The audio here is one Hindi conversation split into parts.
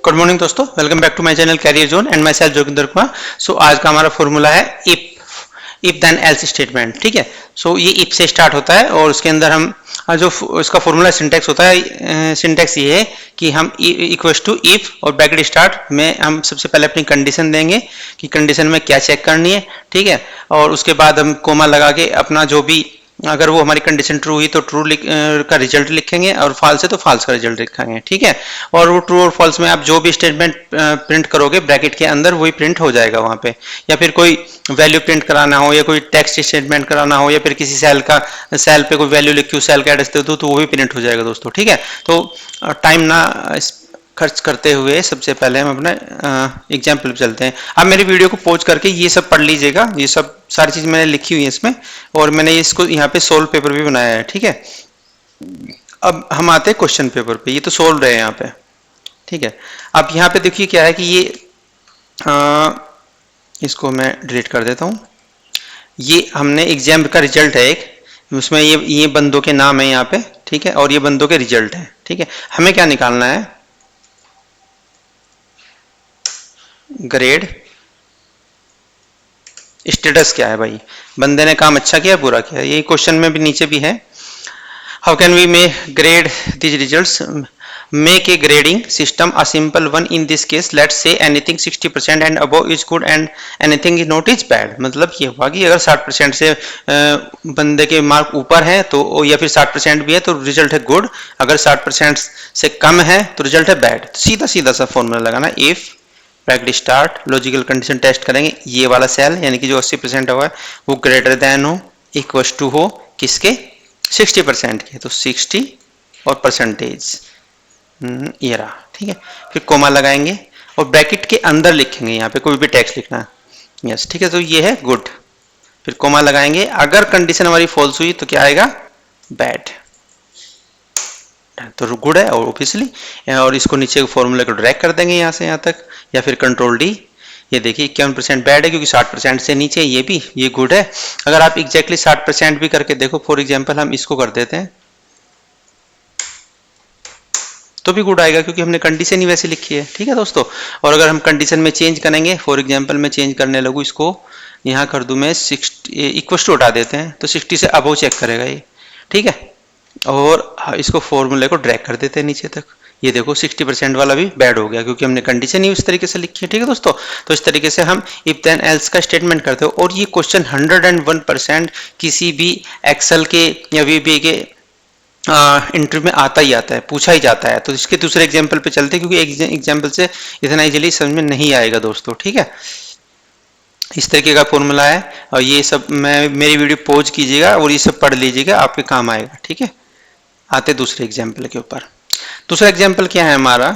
गुड मॉर्निंग दोस्तों, welcome back to my channel career zone and myself Joginder Kumar. So आज का हमारा फॉर्मूला है इफ देन एल्स स्टेटमेंट। ठीक है, सो ये इफ से स्टार्ट होता है और उसके अंदर हम जो इसका फॉर्मूला सिंटैक्स होता है, सिंटैक्स ये है कि हम इक्वल्स टू इफ और ब्रैकेट स्टार्ट में हम सबसे पहले अपनी कंडीशन देंगे कि कंडीशन में क्या चेक करनी है। ठीक है, और उसके बाद हम कोमा लगा के अपना जो भी, अगर वो हमारी कंडीशन ट्रू हुई तो ट्रू का रिजल्ट लिखेंगे और फॉल्स है तो फॉल्स का रिजल्ट लिखेंगे। ठीक है, और वो ट्रू और फॉल्स में आप जो भी स्टेटमेंट प्रिंट करोगे ब्रैकेट के अंदर वही प्रिंट हो जाएगा वहां पे, या फिर कोई वैल्यू प्रिंट कराना हो या कोई टेक्स्ट स्टेटमेंट कराना हो या फिर किसी सेल पे कोई वैल्यू लिखी हो, सेल का एड्रेस दे दो तो वो भी प्रिंट हो जाएगा दोस्तों। ठीक है, तो टाइम ना खर्च करते हुए सबसे पहले हम अपना एग्जाम्पल पे चलते हैं। आप मेरी वीडियो को पॉज करके ये सब पढ़ लीजिएगा, ये सब सारी चीज मैंने लिखी हुई है इसमें, और मैंने इसको यहाँ पे सोल्व पेपर भी बनाया है। ठीक है, अब हम आते हैं क्वेश्चन पेपर पे। ये तो सोल्व है यहाँ पे। ठीक है, अब यहाँ पे देखिए क्या है कि ये इसको मैं डिलीट कर देता हूँ। ये हमने एग्जाम का रिजल्ट है एक, उसमें ये बंदों के नाम है यहाँ पे। ठीक है, और ये बंदों के रिजल्ट है। ठीक है, हमें क्या निकालना है, ग्रेड स्टेटस क्या है भाई, बंदे ने काम अच्छा किया बुरा किया। ये क्वेश्चन में भी नीचे भी है, how can we may grade these results, make a grading system a simple one, in this case let's say anything 60% and above is good and anything is not is bad. मतलब ये हुआ कि अगर 60% से बंदे के मार्क ऊपर है तो, या फिर 60% भी है तो रिजल्ट है गुड, अगर 60% से कम है तो रिजल्ट है बैड। सीधा सीधा सा फॉर्मूला लगाना, if bracket start logical condition test करेंगे, ये वाला सेल यानी कि जो 80% हुआ है वो ग्रेटर देन हो, इक्वल्स टू हो किसके, 60% के, तो 60 और परसेंटेज ये रहा। ठीक है, फिर कोमा लगाएंगे और ब्रैकेट के अंदर लिखेंगे, यहाँ पे कोई भी टेक्स्ट लिखना है। यस, ठीक है, तो ये है गुड, फिर कोमा लगाएंगे। अगर कंडीशन हमारी फॉल्स हुई तो क्या आएगा, बैड, तो गुड है और ऑब्वियसली, और इसको नीचे के फॉर्मूले को ड्रैग कर देंगे यहाँ से यहाँ तक, या फिर कंट्रोल डी। ये देखिए 51% बैड है क्योंकि 60% से नीचे, ये भी, ये गुड है। अगर आप एग्जैक्टली 60% भी करके देखो, फॉर एग्जांपल हम इसको कर देते हैं तो भी गुड आएगा क्योंकि हमने कंडीशन ही वैसे लिखी है। ठीक है दोस्तों, और अगर हम कंडीशन में चेंज करेंगे, फॉर एग्जांपल मैं चेंज करने लगूँ, इसको यहाँ कर दूं मैं 60 इक्वल टू हटा देते हैं तो 60 से अबव चेक करेगा ये। ठीक है, और इसको फॉर्मूले को ड्रैग कर देते हैं नीचे तक। ये देखो 60% वाला भी बैड हो गया क्योंकि हमने कंडीशन ही उस तरीके से लिखी है। ठीक है दोस्तों, तो इस तरीके से हम इफ देन एल्स का स्टेटमेंट करते हो, और ये क्वेश्चन 101% किसी भी एक्सेल के या वीबीए के इंटरव्यू में आता ही आता है, पूछा ही जाता है। तो इसके दूसरे एग्जाम्पल पे चलते हैं क्योंकि एग्जाम्पल से इतना इजीली समझ में नहीं आएगा दोस्तों। ठीक है, इस तरीके का फॉर्मूला है, और ये सब मेरी वीडियो पॉज कीजिएगा और ये सब पढ़ लीजिएगा, आपके काम आएगा। ठीक है, आते दूसरे एग्जाम्पल के ऊपर। दूसरा एग्जाम्पल क्या है हमारा,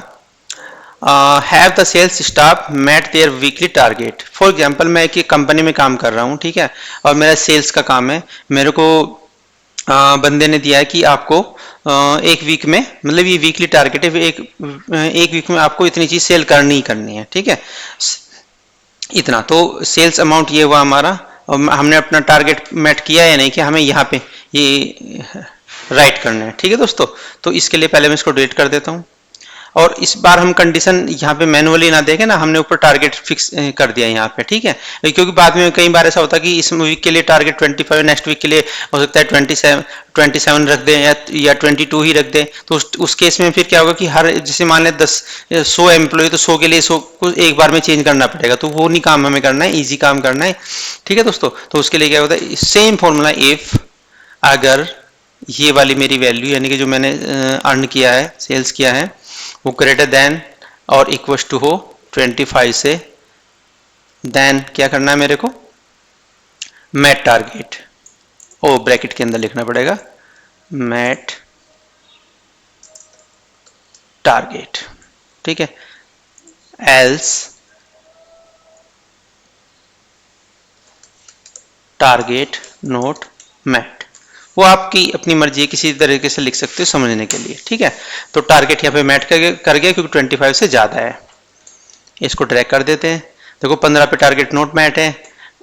have the sales staff met their weekly target. For example मैं एक कंपनी में काम कर रहा हूँ, ठीक है, और मेरा सेल्स का काम है। मेरे को बंदे ने दिया है कि आपको एक वीक में, मतलब ये वीकली टारगेट है, एक वीक में आपको इतनी चीज सेल करनी ही करनी है। ठीक है, इतना तो सेल्स अमाउंट ये हुआ हमारा, और हमने अपना टारगेट मेट किया है नहीं कि हमें यहाँ पे ये राइट करना है। ठीक है दोस्तों, तो इसके लिए पहले मैं इसको डिलीट कर देता हूँ, और इस बार हम कंडीशन यहाँ पे मैनुअली ना देखें ना, हमने ऊपर टारगेट फिक्स कर दिया यहाँ पे। ठीक है, क्योंकि बाद में कई बार ऐसा होता है कि इस वीक के लिए टारगेट 25, नेक्स्ट वीक के लिए हो सकता है 27 रख दें या 22 ही रख दें। तो उस केस में फिर क्या होगा कि हर, जैसे मान लें 100 एम्प्लॉय, तो 100 के लिए 100 को एक बार में चेंज करना पड़ेगा, तो वो नहीं काम हमें करना है, ईजी काम करना है। ठीक है दोस्तों, तो उसके लिए क्या होता है, सेम फॉर्मूला, इफ अगर ये वाली मेरी वैल्यू यानी कि जो मैंने अर्न किया है, सेल्स किया है, वो ग्रेटर देन और इक्वल टू हो 25 से, देन क्या करना है मेरे को, मैट टारगेट, ओ ब्रैकेट के अंदर लिखना पड़ेगा मैट टारगेट। ठीक है, एल्स टारगेट नोट मैट, वो आपकी अपनी मर्जी है, किसी तरीके से लिख सकते हो समझने के लिए। ठीक है, तो टारगेट यहाँ पे मैट कर गया क्योंकि 25 से ज़्यादा है। इसको ड्रैग कर देते हैं, देखो 15 पे टारगेट नोट मैट है,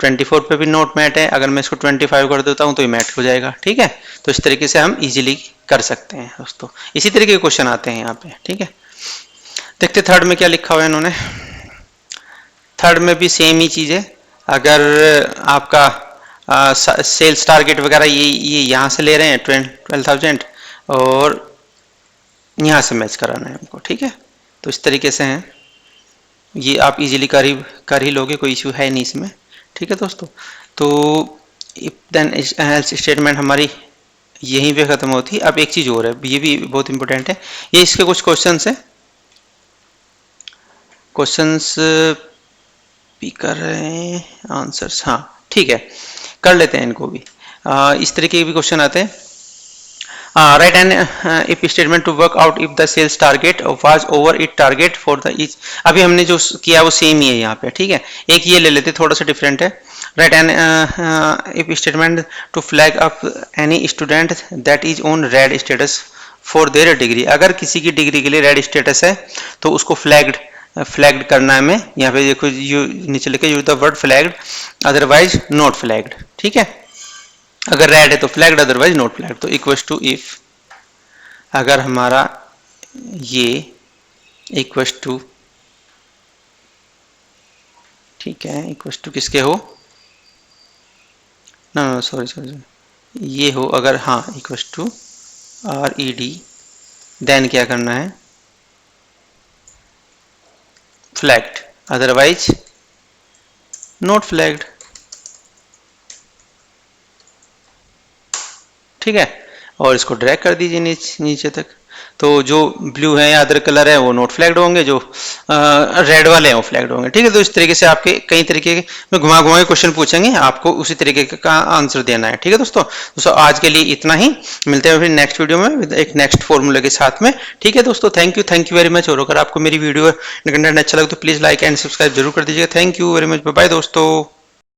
24 पे भी नोट मैट है, अगर मैं इसको 25 कर देता हूँ तो ये मैट हो जाएगा। ठीक है, तो इस तरीके से हम इजीली कर सकते हैं दोस्तों। इसी तरीके के क्वेश्चन आते हैं यहाँ पे। ठीक है, देखते थर्ड में क्या लिखा हुआ है इन्होंने। थर्ड में भी सेम ही चीज़ है। अगर आपका सेल्स टारगेट वगैरह ये यहाँ से ले रहे हैं 12,000 और यहाँ से मैच कराना है हमको, ठीक है। तो इस तरीके से हैं, ये आप इजीली कर ही लोगे, कोई इशू है नहीं इसमें, ठीक है दोस्तों। तो इफ देन एल्स स्टेटमेंट हमारी यहीं पे ख़त्म होती है। अब एक चीज़ और है, ये भी बहुत इंपॉर्टेंट है, ये इसके कुछ क्वेश्चंस हैं, क्वेश्चंस भी कर रहे हैं, आंसर्स, हाँ ठीक है, कर लेते हैं इनको भी। इस तरीके के भी क्वेश्चन आते हैं। Write an if statement to work out if the sales target was over it target for the each. अभी हमने जो किया वो सेम ही है यहाँ पे, ठीक है। एक ये ले लेते, थोड़ा सा डिफरेंट है। Write an if statement to flag up any student that is on red status for their degree. अगर किसी की डिग्री के लिए रेड स्टेटस है तो उसको फ्लैग्ड करना है हमें। यहाँ पे देखो यू नीचे लिखे use the word flagged otherwise not flagged, ठीक है। अगर रेड है तो फ्लैग्ड, अदरवाइज नॉट फ्लैग्ड। तो इक्वल्स टू इफ अगर हमारा ये इक्वल्स टू, ठीक है, इक्वल्स टू किसके हो, नो सॉरी ये हो अगर, हाँ इक्वल्स टू RED, देन क्या करना है, फ्लैग्ड, अदरवाइज नॉट फ्लैग्ड, ठीक है। और इसको ड्रैग कर दीजिए नीचे तक। तो जो ब्लू है या अदर कलर है वो नॉट फ्लैग्ड होंगे, जो रेड वाले हैं वो फ्लैग्ड होंगे, ठीक है। तो इस तरीके से आपके कई तरीके के में घुमा के क्वेश्चन पूछेंगे, आपको उसी तरीके का आंसर देना है, ठीक है दोस्तों आज के लिए इतना ही, मिलते हैं फिर नेक्स्ट वीडियो में एक नेक्स्ट फॉर्मूले के साथ में, ठीक है दोस्तों। Thank you very much. और अगर आपको मेरी वीडियो कंटेंट अच्छा लगे तो प्लीज़ लाइक एंड सब्सक्राइब जरूर कर दीजिएगा। Thank you very much, bye दोस्तों।